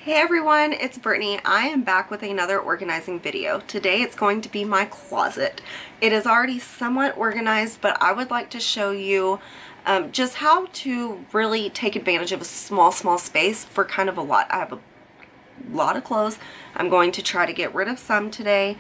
Hey everyone, it's Brittany. I am back with another organizing video. Today it's going to be my closet. It is already somewhat organized, but I would like to show you just how to really take advantage of a small space for kind of a lot. I have a lot of clothes. I'm going to try to get rid of some today.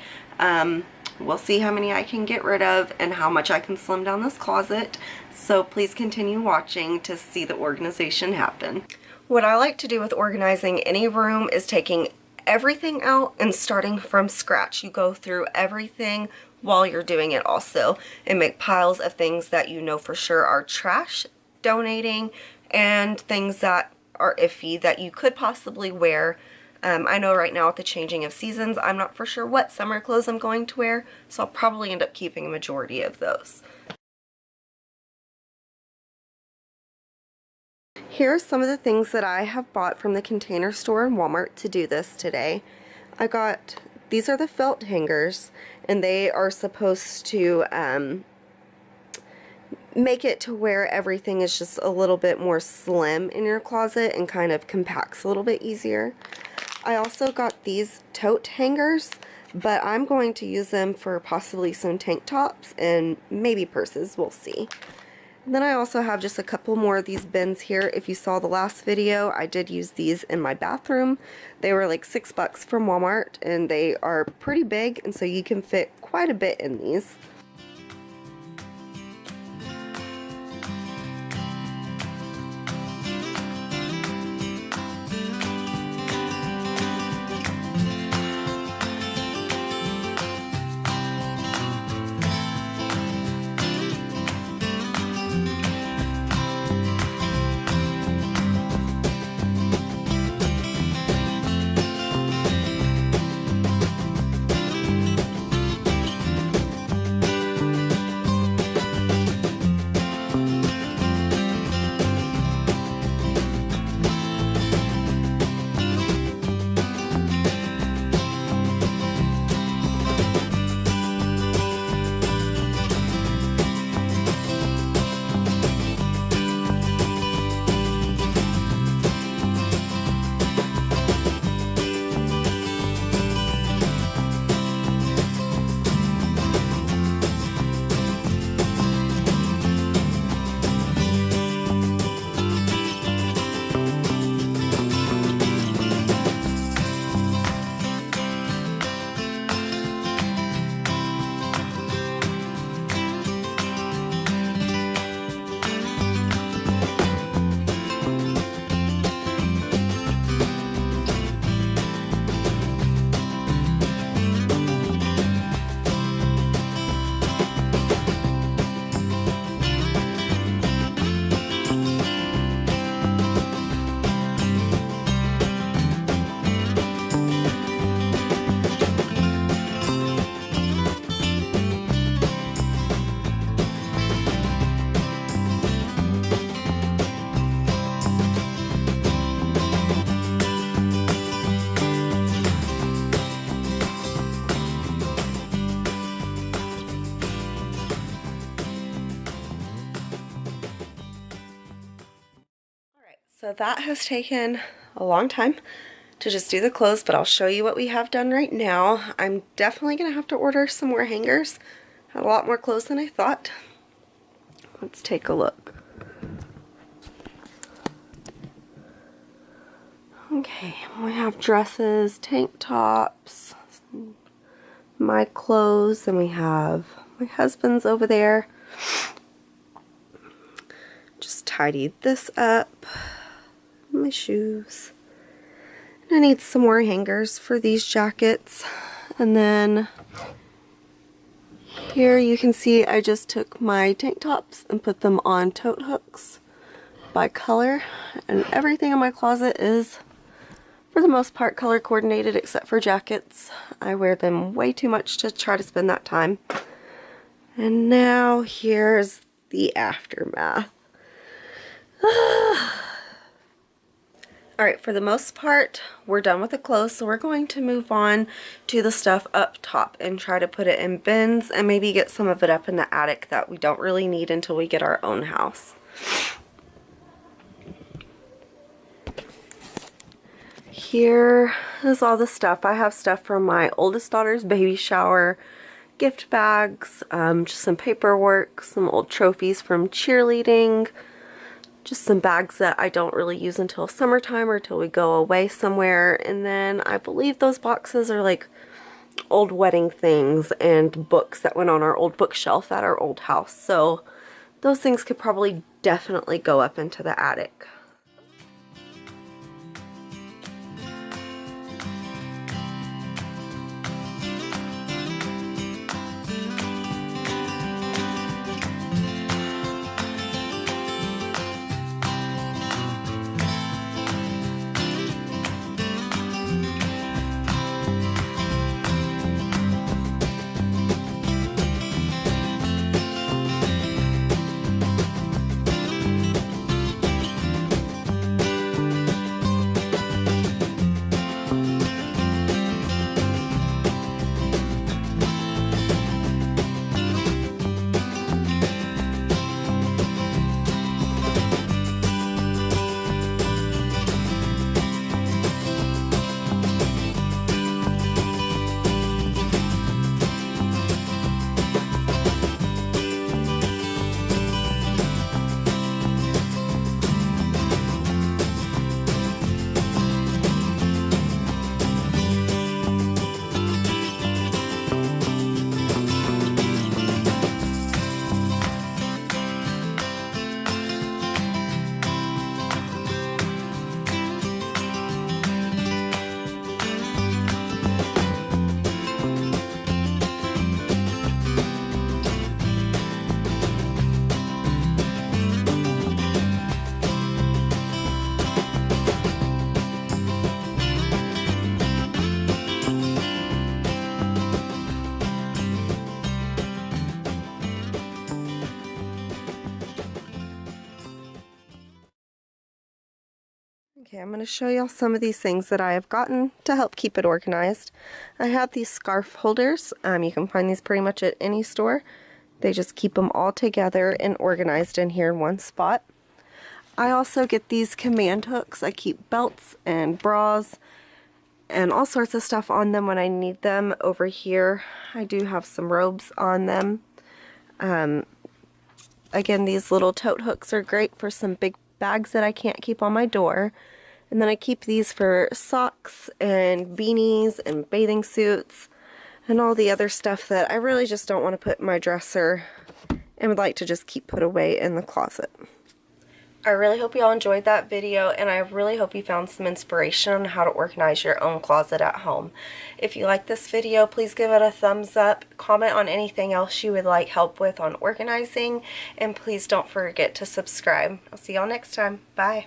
We'll see how many I can get rid of and how much I can slim down this closet. So please continue watching to see the organization happen. What I like to do with organizing any room is taking everything out and starting from scratch. You go through everything while you're doing it also and make piles of things that you know for sure are trash, donating, and things that are iffy that you could possibly wear. I know right now with the changing of seasons, I'm not for sure what summer clothes I'm going to wear, so I'll probably end up keeping a majority of those. Here are some of the things that I have bought from the Container Store in Walmart to do this today. These are the felt hangers, and they are supposed to make it to where everything is just a little bit more slim in your closet and kind of compacts a little bit easier. I also got these tote hangers, but I'm going to use them for possibly some tank tops and maybe purses, we'll see. And then I also have just a couple more of these bins here. If you saw the last video, I did use these in my bathroom. They were like $6 from Walmart, and they are pretty big, and so you can fit quite a bit in these. So that has taken a long time to just do the clothes, but I'll show you what we have done right now. I'm definitely going to have to order some more hangers. Had a lot more clothes than I thought. Let's take a look. Okay, we have dresses, tank tops, my clothes, and we have my husband's over there. Just tidied this up. My shoes. And I need some more hangers for these jackets. And then here you can see I just took my tank tops and put them on tote hooks by color. And everything in my closet is, for the most part, color coordinated except for jackets. I wear them way too much to try to spend that time. And now here's the aftermath. Alright, for the most part, we're done with the clothes, so we're going to move on to the stuff up top and try to put it in bins and maybe get some of it up in the attic that we don't really need until we get our own house. Here is all the stuff. I have stuff from my oldest daughter's baby shower, gift bags, just some paperwork, some old trophies from cheerleading, just some bags that I don't really use until summertime or till we go away somewhere. And then I believe those boxes are like old wedding things and books that went on our old bookshelf at our old house. So those things could probably definitely go up into the attic. Okay, I'm going to show y'all some of these things that I have gotten to help keep it organized. I have these scarf holders. You can find these pretty much at any store. They just keep them all together and organized in here in one spot. I also get these command hooks. I keep belts and bras and all sorts of stuff on them when I need them. Over here, I do have some robes on them. Again, these little tote hooks are great for some big bags that I can't keep on my door. And then I keep these for socks and beanies and bathing suits and all the other stuff that I really just don't want to put in my dresser and would like to just keep put away in the closet. I really hope you all enjoyed that video, and I really hope you found some inspiration on how to organize your own closet at home. If you like this video, please give it a thumbs up, comment on anything else you would like help with on organizing, and please don't forget to subscribe. I'll see y'all next time. Bye.